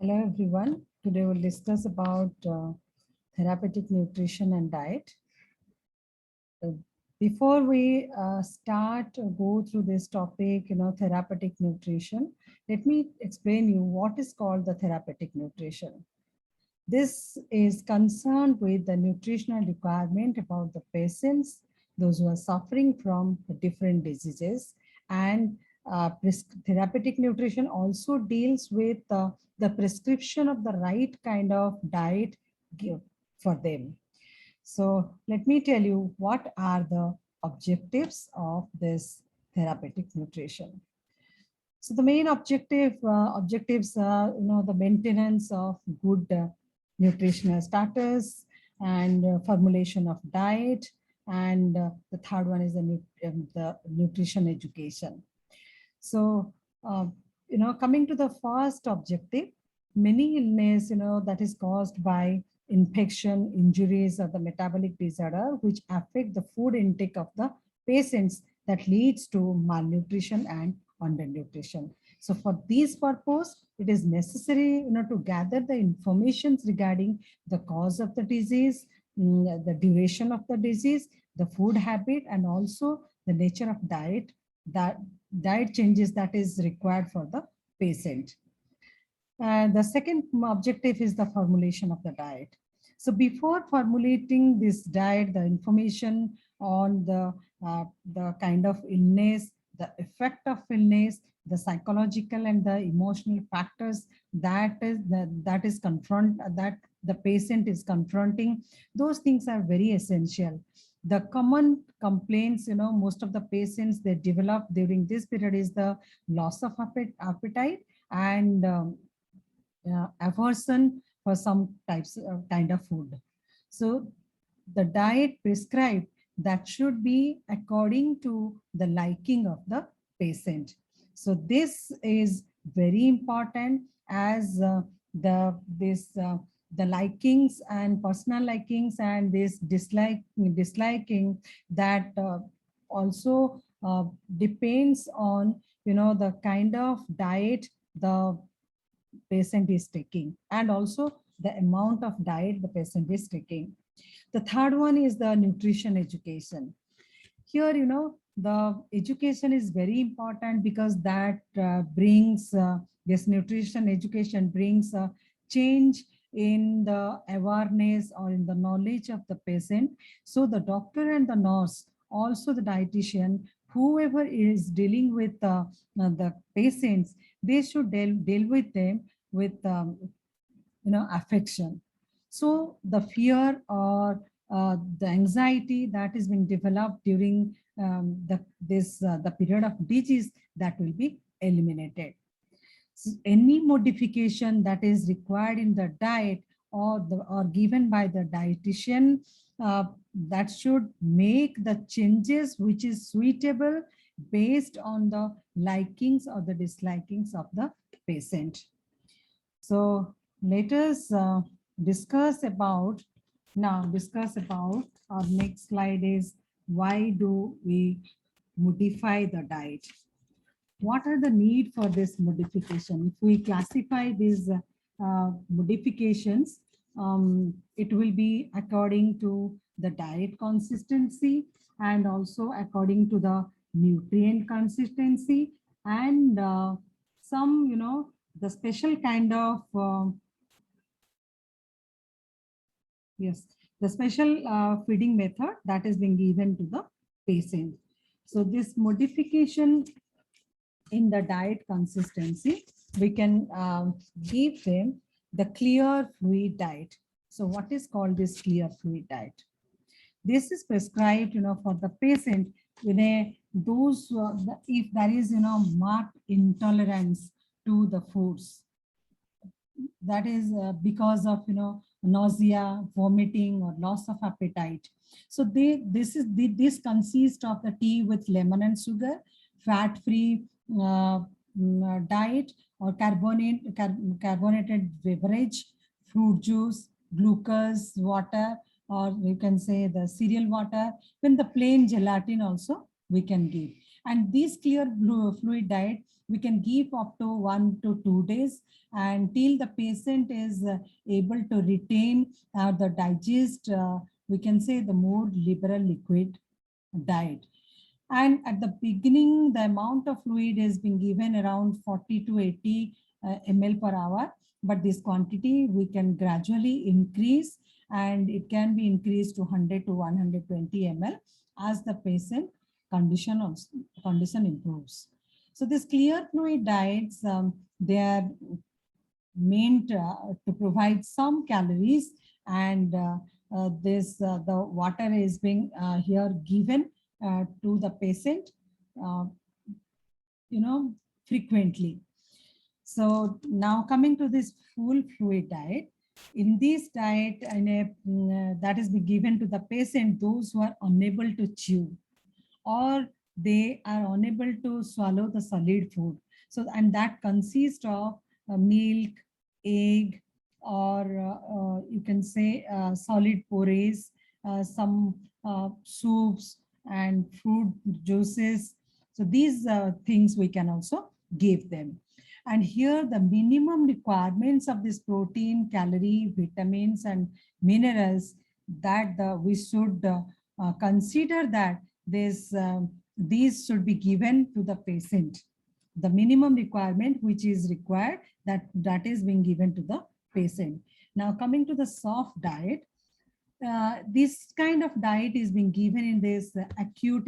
Hello everyone. Today we'll discuss about therapeutic nutrition and diet. Uh, Before we start to go through this topic, therapeutic nutrition, let me explain you what is called the therapeutic nutrition. This is concerned with the nutritional requirement about the patients, those who are suffering from different diseases. And therapeutic nutrition also deals with the prescription of the right kind of diet for them. So let me tell you what are the objectives of this therapeutic nutrition. So the main objectives are, the maintenance of good nutritional status and formulation of diet. And the third one is the nutrition education. So, coming to the first objective, many illness, that is caused by infection, injuries, or the metabolic disorder, which affect the food intake of the patients that leads to malnutrition and undernutrition. So for this purpose, it is necessary, to gather the information regarding the cause of the disease, the duration of the disease, the food habit, and also the nature of that diet changes that is required for the patient. And the second objective is the formulation of the diet. So before formulating this diet, the information on the kind of illness, the effect of illness, the psychological and the emotional factors that the patient is confronting, those things are very essential. The common complaints, most of the patients they develop during this period is the loss of appetite and aversion for some types of kind of food. So the diet prescribed that should be according to the liking of the patient. So this is very important as the likings and personal likings and this disliking that also depends on the kind of diet the patient is taking and also the amount of diet the patient is taking. The third one is the nutrition education. Here, the education is very important because that brings this nutrition education brings a change in the awareness or in the knowledge of the patient. So the doctor and the nurse, also the dietitian, whoever is dealing with the patients, they should deal with them with affection. So the fear or the anxiety that is being developed during the period of disease, that will be eliminated. So any modification that is required in the diet or given by the dietitian, that should make the changes which is suitable based on the likings or the dislikings of the patient. So let us discuss about our next slide is why do we modify the diet? What are the need for this modification? If we classify these modifications, it will be according to the diet consistency and also according to the nutrient consistency and some, the special kind of, yes, the special feeding method that is being given to the patient. So this modification in the diet consistency, we can give them the clear fluid diet. So what is called this clear fluid diet? This is prescribed, for the patient those if there is, marked intolerance to the foods, that is because of nausea, vomiting, or loss of appetite. So this consists of the tea with lemon and sugar, fat-free diet, or carbonated beverage, fruit juice, glucose water, or you can say the cereal water. Then the plain gelatin also we can give. And this clear fluid diet We can give up to 1 to 2 days until the patient is able to retain the digest, we can say the more liberal liquid diet. And at the beginning, the amount of fluid is being given around 40 to 80 ml per hour. But this quantity we can gradually increase, and it can be increased to 100 to 120 ml as the patient condition improves. So this clear fluid diets, they are meant to provide some calories, and the water is being here given to the patient, uh, frequently. So now coming to this full fluid diet, in this diet, that is be given to the patient, those who are unable to chew or they are unable to swallow the solid food. So, and that consists of milk, egg, or you can say solid porridge, some soups and fruit juices. So these things we can also give them. And here the minimum requirements of this protein, calorie, vitamins, and minerals that we should consider that these should be given to the patient. The minimum requirement which is required, that is being given to the patient. Now coming to the soft diet, this kind of diet is being given in this acute,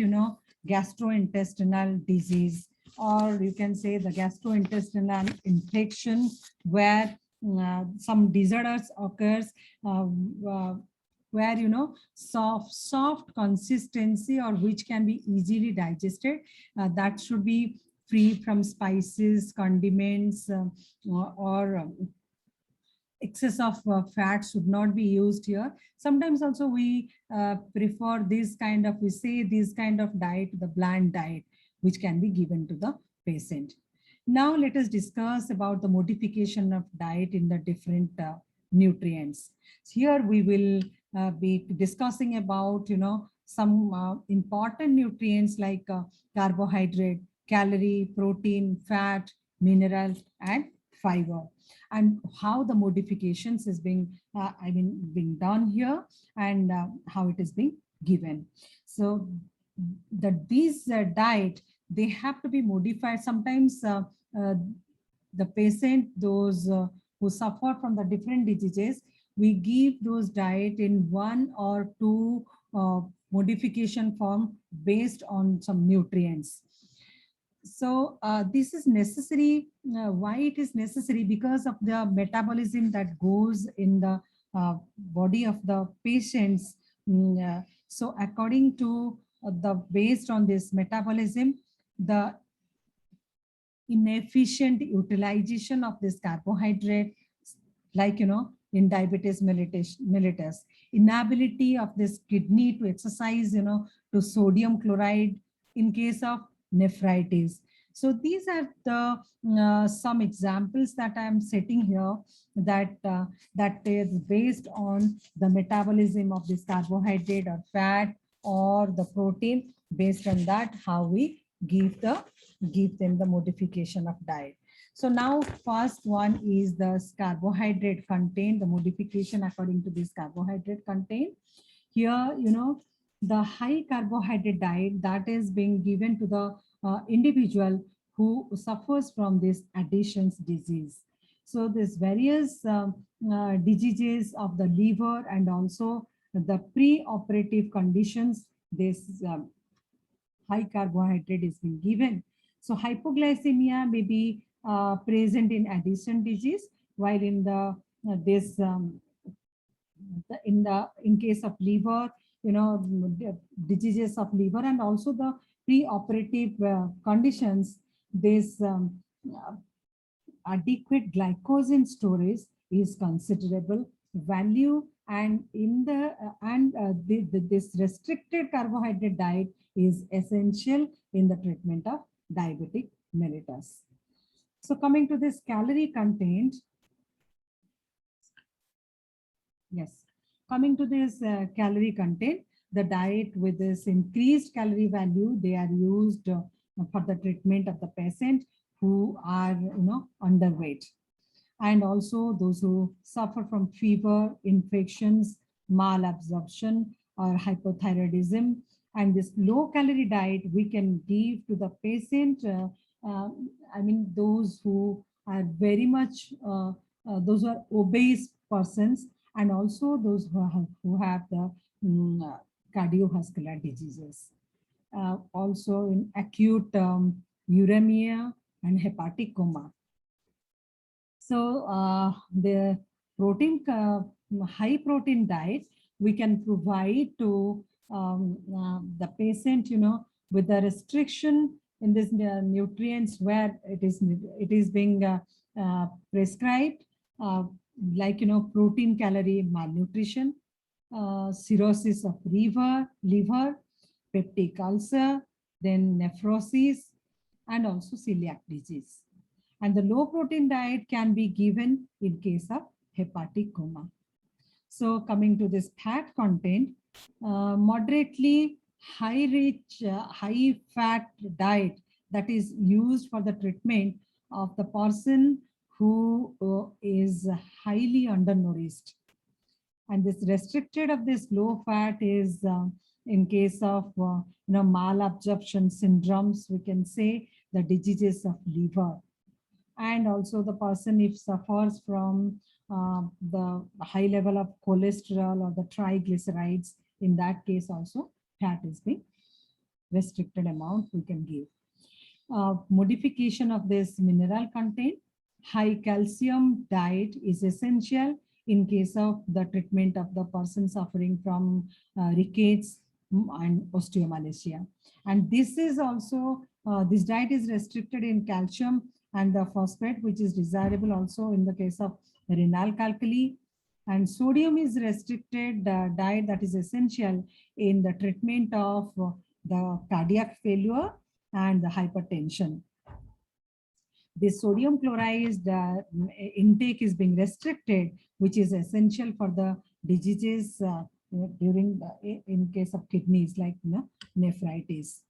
gastrointestinal disease, or you can say the gastrointestinal infection, where some disorders occurs, where soft consistency or which can be easily digested, that should be free from spices, condiments, or excess of fat should not be used here. Sometimes also we prefer this kind of, we say this kind of diet, the bland diet, which can be given to the patient. Now let us discuss about the modification of diet in the different nutrients. Here we will be discussing about, some important nutrients like carbohydrate, calorie, protein, fat, mineral, and fiber, and how the modifications is being, being done here, and how it is being given. So these diet, they have to be modified. Sometimes the patient, those who suffer from the different diseases, we give those diet in 1 or 2 modification form based on some nutrients. So this is necessary. Why it is necessary? Because of the metabolism that goes in the body of the patients. So according to based on this metabolism, the inefficient utilization of this carbohydrate, like in diabetes mellitus, inability of this kidney to exercise to sodium chloride in case of nephritis. So these are the some examples that I am setting here, that that is based on the metabolism of this carbohydrate or fat or the protein. Based on that, how we give them the modification of diet. So now first one is the carbohydrate content, the modification according to this carbohydrate content. Here, the high carbohydrate diet that is being given to the individual who suffers from this Addison's disease. So there's various diseases of the liver and also the pre-operative conditions. This high carbohydrate is being given. So hypoglycemia may be present in Addison disease, while in the in case of liver, diseases of liver and also the pre-operative conditions, this adequate glycogen storage is considerable value, and in the this restricted carbohydrate diet is essential in the treatment of diabetic mellitus. So coming to this calorie content, yes, coming to this calorie content, the diet with this increased calorie value, they are used for the treatment of the patient who are, underweight, and also those who suffer from fever, infections, malabsorption, or hypothyroidism. And this low calorie diet we can give to the patient. I mean, those who are very much, those who are obese persons, and also those who have the cardiovascular diseases. Also in acute uremia and hepatic coma. So the high protein diet we can provide to the patient, with the restriction in this nutrients where it is being prescribed, uh, like protein calorie malnutrition, cirrhosis of liver, peptic ulcer, then nephrosis, and also celiac disease. And the low protein diet can be given in case of hepatic coma. So coming to this fat content, moderately high fat diet that is used for the treatment of the person who is highly undernourished. And this restricted of this low fat is in case of malabsorption syndromes, we can say the diseases of liver. And also the person if suffers from the high level of cholesterol or the triglycerides, in that case also fat is the restricted amount we can give. Modification of this mineral content, high calcium diet is essential in case of the treatment of the person suffering from rickets and osteomalacia. And this is also, this diet is restricted in calcium and the phosphate, which is desirable also in the case of renal calculi. And sodium is restricted diet that is essential in the treatment of the cardiac failure and the hypertension. The sodium chloride intake is being restricted, which is essential for the diseases during in case of kidneys like nephritis.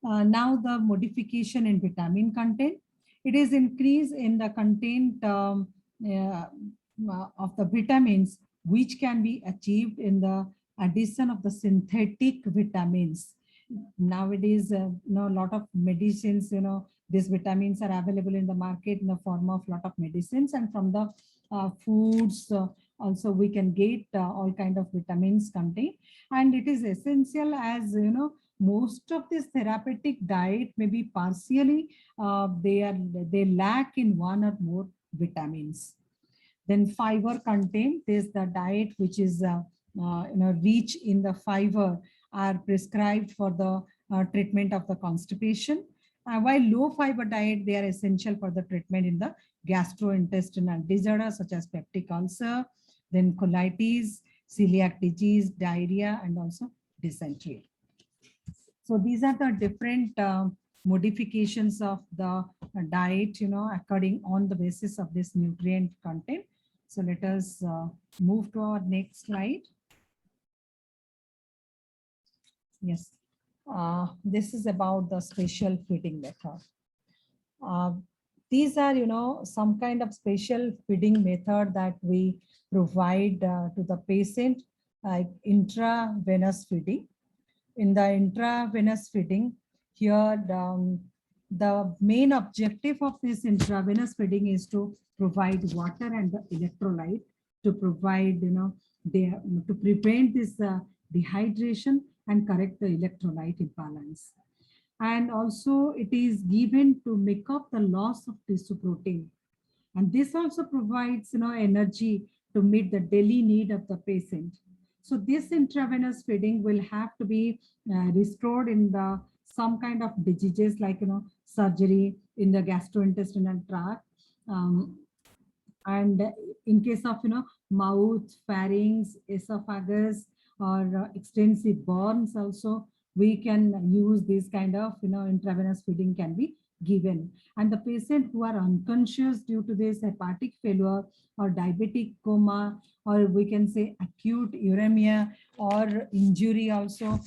Now the modification in vitamin content, it is increase in the content of the vitamins which can be achieved in the addition of the synthetic vitamins. Nowadays, a lot of medicines, these vitamins are available in the market in the form of lot of medicines, and from the foods also we can get all kind of vitamins contained. And it is essential, as most of this therapeutic diet may be partially they lack in one or more vitamins. Then fiber content is the diet which is rich in the fiber are prescribed for the treatment of the constipation. While low fiber diet, they are essential for the treatment in the gastrointestinal disorders such as peptic ulcer, then colitis, celiac disease, diarrhea, and also dysentery. So these are the different modifications of the diet, according on the basis of this nutrient content. So let us move to our next slide. Yes, this is about the special feeding method. These are, some kind of special feeding method that we provide to the patient, like intravenous feeding. In the intravenous feeding, here the main objective of this intravenous feeding is to provide water and the electrolyte to provide, to prevent this dehydration and correct the electrolyte imbalance. And also it is given to make up the loss of tissue protein. And this also provides, energy to meet the daily need of the patient. So this intravenous feeding will have to be restored in the some kind of diseases like, surgery in the gastrointestinal tract. And in case of, mouth, pharynx, esophagus, or extensive burns also, we can use this kind of, intravenous feeding can be given. And the patient who are unconscious due to this hepatic failure or diabetic coma, or we can say acute uremia or injury also,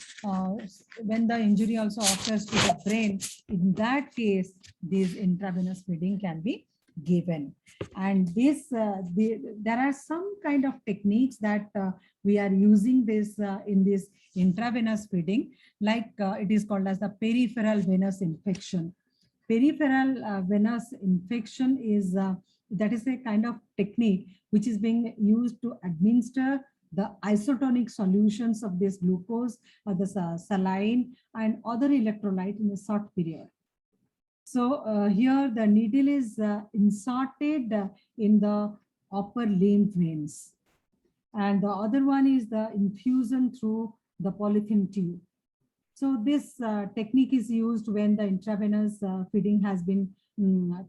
when the injury also occurs to the brain, in that case, this intravenous feeding can be given. And this, there are some kind of techniques that we are using this in this intravenous feeding, like it is called as the peripheral venous infection. Peripheral venous infection is that is a kind of technique which is being used to administer the isotonic solutions of this glucose or the saline and other electrolyte in a short period. So here the needle is inserted in the upper limb veins, and the other one is the infusion through the polythene tube. So this technique is used when the intravenous feeding has been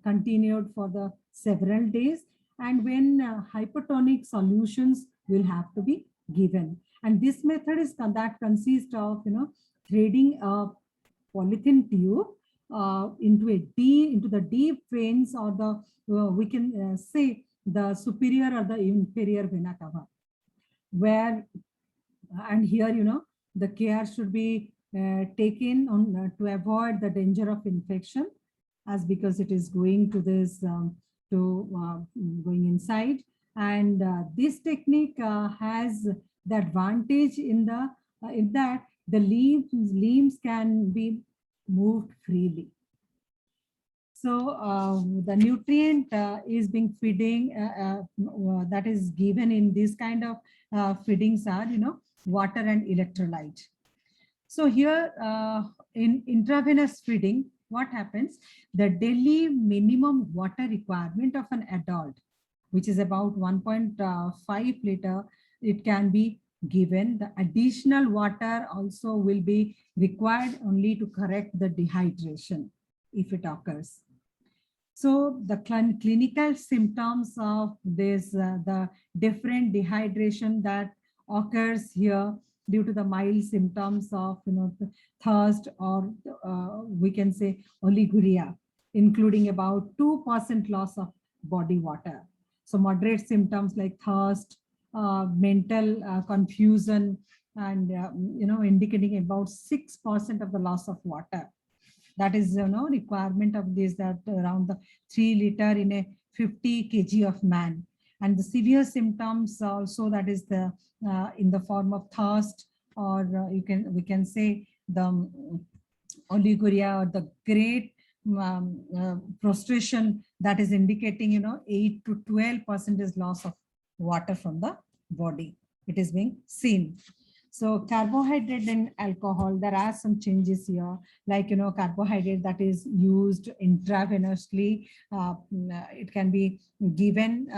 continued for the several days, and when hypotonic solutions will have to be given. And this method is that consists of threading a polythene tube into the deep veins, or the we can say the superior or the inferior vena cava, where and here the care should be taken on to avoid the danger of infection, as because it is going to this going inside. And this technique has the advantage in that the limbs can be moved freely. So the nutrient is being feeding that is given in this kind of feedings are water and electrolyte. So here in intravenous feeding, what happens? The daily minimum water requirement of an adult, which is about 1.5 liter, it can be given. The additional water also will be required only to correct the dehydration if it occurs. So the clinical symptoms of this, the different dehydration that occurs here due to the mild symptoms of thirst, or we can say oliguria, including about 2% loss of body water. So moderate symptoms like thirst, mental confusion, and indicating about 6% of the loss of water. That is requirement of this, that around the 3 liter in a 50 kg of man. And the severe symptoms also, that is the in the form of thirst, or we can say the oliguria, or the great prostration, that is indicating 8 to 12% is loss of water from the body. It is being seen. So carbohydrate and alcohol, there are some changes here, like carbohydrate that is used intravenously, it can be given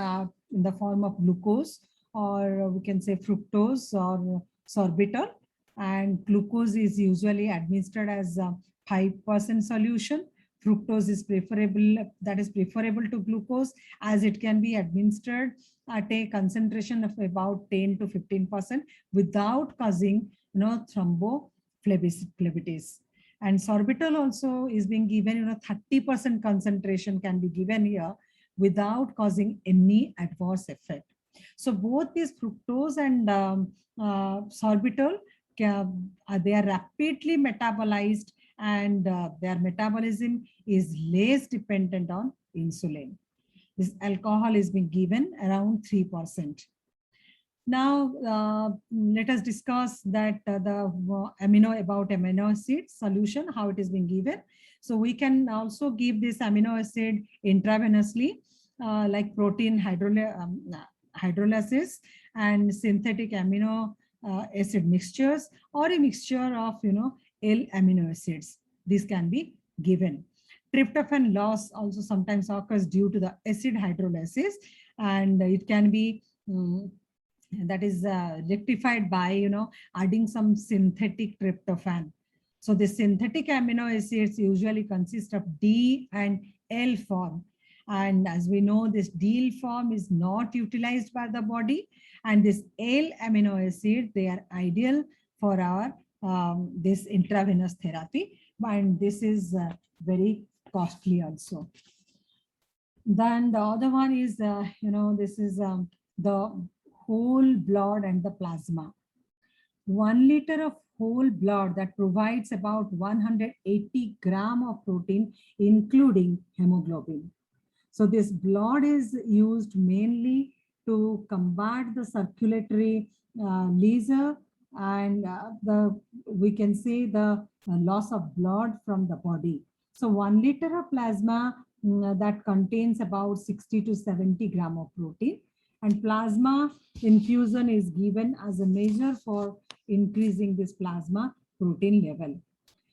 in the form of glucose, or we can say fructose or sorbitol. And glucose is usually administered as a 5% solution. Fructose is preferable, that is preferable to glucose, as it can be administered at a concentration of about 10 to 15% without causing thrombophlebitis. And sorbitol also is being given 30% concentration can be given here without causing any adverse effect. So both these fructose and sorbitol, they are rapidly metabolized, and their metabolism is less dependent on insulin. This alcohol is being given around 3%. Now, let us discuss that the amino acid solution, how it is being given. So we can also give this amino acid intravenously, like protein hydrolysis and synthetic amino acid mixtures, or a mixture of L-amino acids. This can be given. Tryptophan loss also sometimes occurs due to the acid hydrolysis, and it can be that is rectified by adding some synthetic tryptophan. So the synthetic amino acids usually consist of D and L form, and as we know, this D form is not utilized by the body, and this L amino acid, they are ideal for our this intravenous therapy, and this is very costly also. Then the other one is, this is the whole blood and the plasma. 1 liter of whole blood that provides about 180 gram of protein, including hemoglobin. So this blood is used mainly to combat the circulatory leisure and we can say the loss of blood from the body. So 1 liter of plasma that contains about 60 to 70 gram of protein, and plasma infusion is given as a measure for increasing this plasma protein level.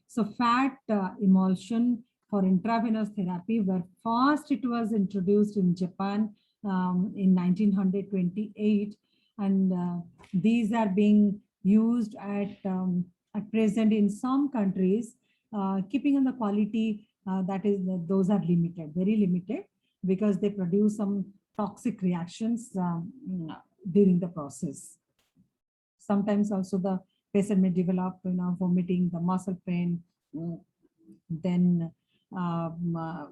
So fat emulsion for intravenous therapy, where first it was introduced in Japan in 1928, and these are being used at present in some countries, keeping on the quality that is those are limited, very limited, because they produce some toxic reactions during the process. Sometimes also the patient may develop, vomiting, the muscle pain, then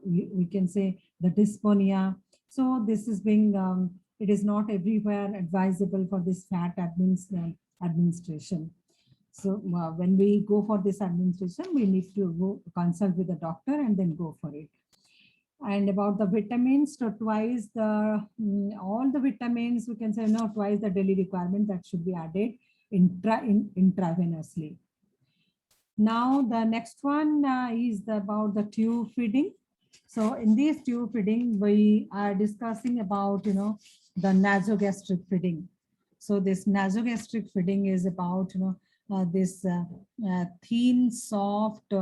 we can say the dyspnea. So this is being, it is not everywhere advisable for this fat administration. So when we go for this administration, we need to go consult with the doctor and then go for it. And about the vitamins, so twice the all the vitamins, we can say twice the daily requirement that should be added intravenously. Now the next one is about the tube feeding. So in this tube feeding, we are discussing about the nasogastric feeding. So this nasogastric feeding is about this thin, soft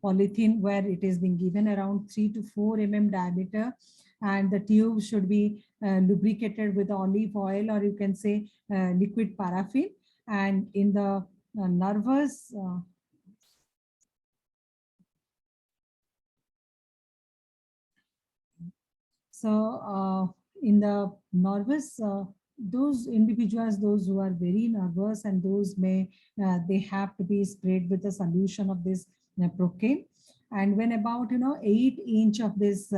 polythene, where it is being given around 3 to 4 diameter, and the tube should be lubricated with olive oil, or you can say liquid paraffin. And in the nervous in the nervous, those individuals, those who are very nervous, and those they have to be sprayed with a solution of this procaine. And when about 8 inch of this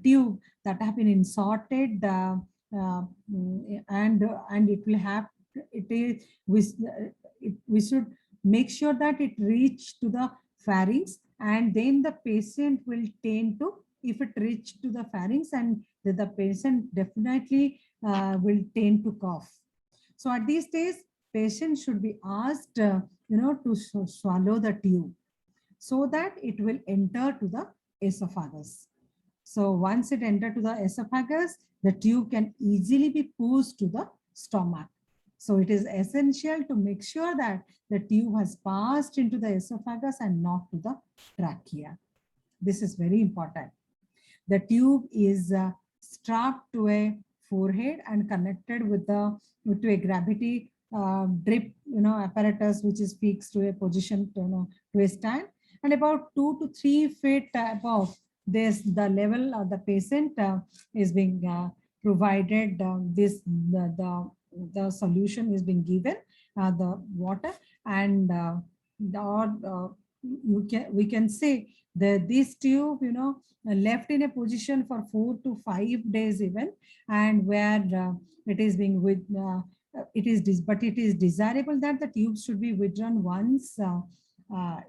tube that have been inserted, and it will have we should make sure that it reach to the pharynx, and then the patient will tend to, if it reach to the pharynx, and the patient definitely will tend to cough. So at these days, patient should be asked, to swallow the tube so that it will enter to the esophagus. So once it enter to the esophagus, the tube can easily be pushed to the stomach. So it is essential to make sure that the tube has passed into the esophagus and not to the trachea. This is very important. The tube is strapped to a forehead and connected with a gravity drip apparatus, which is fixed to a position to a stand, and about 2 to 3 feet above this, the level of the patient is being provided. The solution is being given, the water, and we can say that this tube left in a position for 4 to 5 days even, and where it is being with it is desirable that the tube should be withdrawn once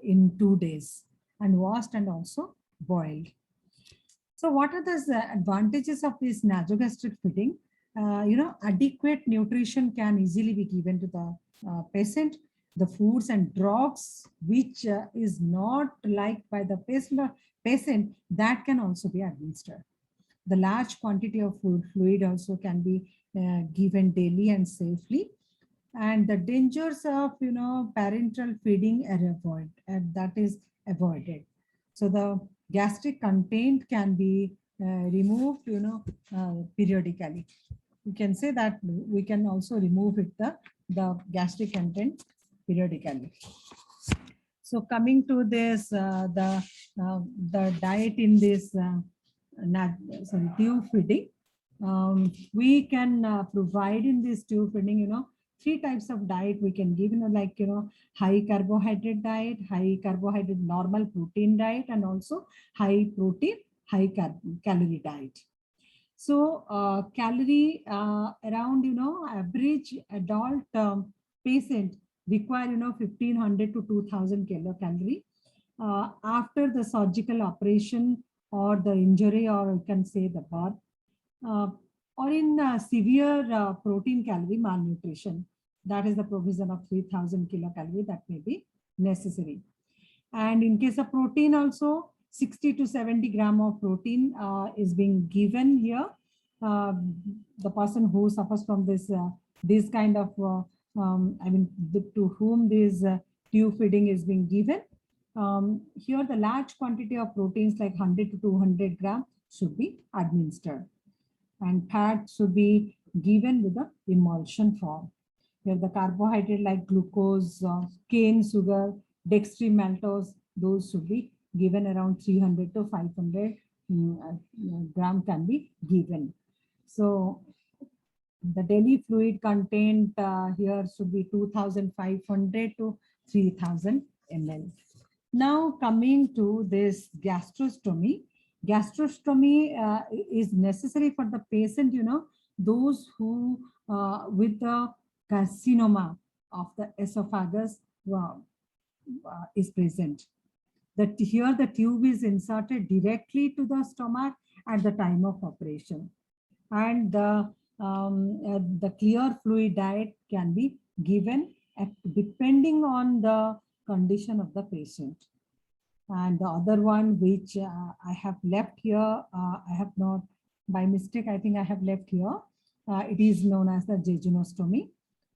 in 2 days, and washed and also boiled. So what are the advantages of this nasogastric feeding? Adequate nutrition can easily be given to the patient. The foods and drugs which is not liked by the patient, that can also be administered. The large quantity of fluid also can be given daily and safely. And the dangers of parenteral feeding that is avoided. So the gastric content can be removed periodically. We can say that we can also remove it the gastric content periodically. So coming to this, the diet in this tube feeding, we can provide in this tube feeding, three types of diet we can give, like, high carbohydrate diet, high carbohydrate normal protein diet, and also high protein, high calorie diet. So calorie around, average adult patient require, 1500 to 2000 kilocalorie after the surgical operation or the injury, or you can say the birth, uh, or in severe protein calorie malnutrition. That is the provision of 3000 kilocalorie that may be necessary. And in case of protein also, 60 to 70 gram of protein is being given here. The person who suffers from this kind of, to whom this tube feeding is being given. Here the large quantity of proteins like 100 to 200 gram should be administered. And fat should be given with the emulsion form. Here the carbohydrate like glucose, cane sugar, dextromaltose, those should be given around 300 to 500 gram can be given. So the daily fluid content here should be 2500 to 3000 ml. Now coming to this gastrostomy. Gastrostomy is necessary for the patient, those who with the carcinoma of the esophagus is present. That here the tube is inserted directly to the stomach at the time of operation, and the clear fluid diet can be given depending on the condition of the patient. And the other one which I have left here, I have not, by mistake, I think I have left here. It is known as the jejunostomy.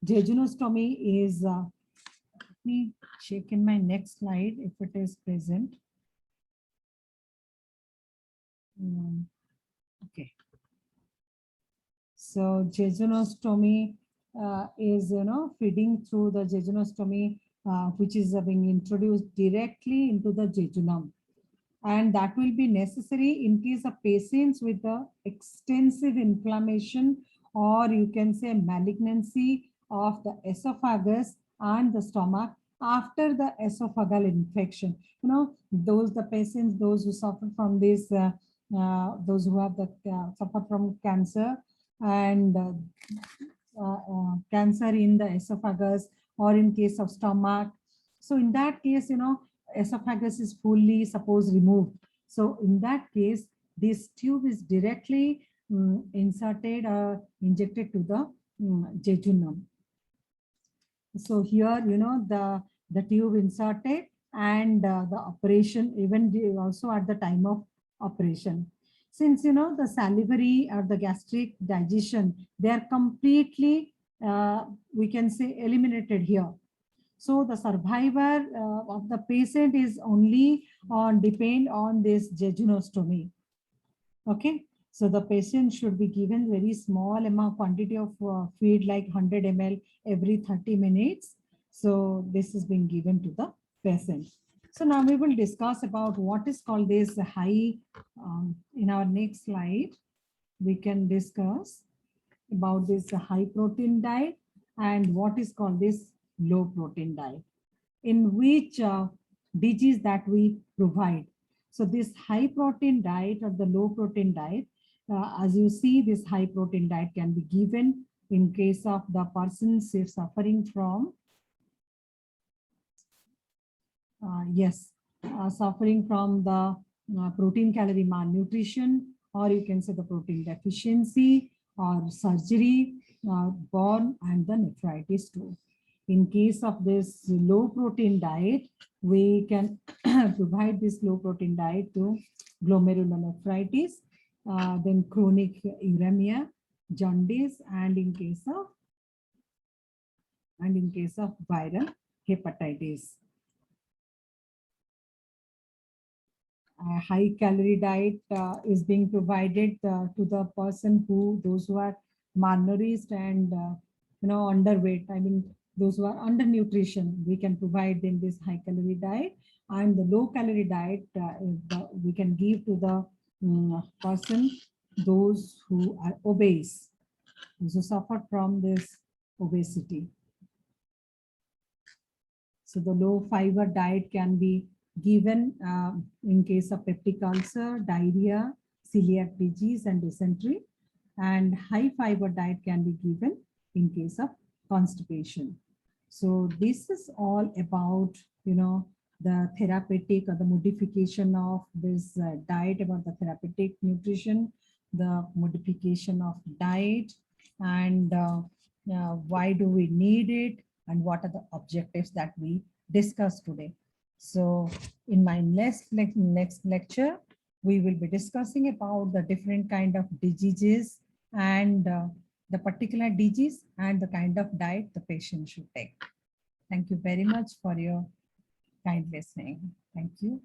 Jejunostomy is, let me check in my next slide if it is present. Okay. So jejunostomy is, feeding through the jejunostomy, which is being introduced directly into the jejunum. And that will be necessary in case of patients with the extensive inflammation, or you can say malignancy of the esophagus and the stomach after the esophageal infection. Those the patients, those who suffer from this, those who have the suffer from cancer and cancer in the esophagus, or in case of stomach. So in that case, esophagus is fully suppose removed. So in that case, this tube is directly inserted or injected to the jejunum. So here, the tube inserted, and the operation, even also at the time of operation. Since, the salivary or the gastric digestion, they are completely, we can say, eliminated here. So the survivor of the patient is only depend on this jejunostomy. Okay. So the patient should be given very small amount quantity of feed, like 100 ml every 30 minutes. So this is being given to the patient. So now we will discuss about what is called this high, in our next slide, we can discuss about this high protein diet and what is called this low protein diet, in which disease that we provide. So this high protein diet or the low protein diet, as you see, this high protein diet can be given in case of the person suffering from suffering from the protein calorie malnutrition, or you can say the protein deficiency, or surgery, burn, and the nephritis too. In case of this low protein diet, we can provide this low protein diet to glomerulonephritis, then chronic uremia, jaundice, and in case of viral hepatitis. High calorie diet is being provided to the person those who are malnourished and underweight. I mean, those who are undernutrition, we can provide them this high calorie diet, and the low calorie diet we can give to the person those who are obese, those who suffer from this obesity. So the low fiber diet can be given in case of peptic ulcer, diarrhea, celiac disease, and dysentery. And high fiber diet can be given in case of constipation. So this is all about, the therapeutic or the modification of this diet, about the therapeutic nutrition, the modification of diet, and why do we need it, and what are the objectives that we discussed today. So in my next lecture, we will be discussing about the different kind of diseases and the particular disease and the kind of diet the patient should take. Thank you very much for your kind listening. Thank you.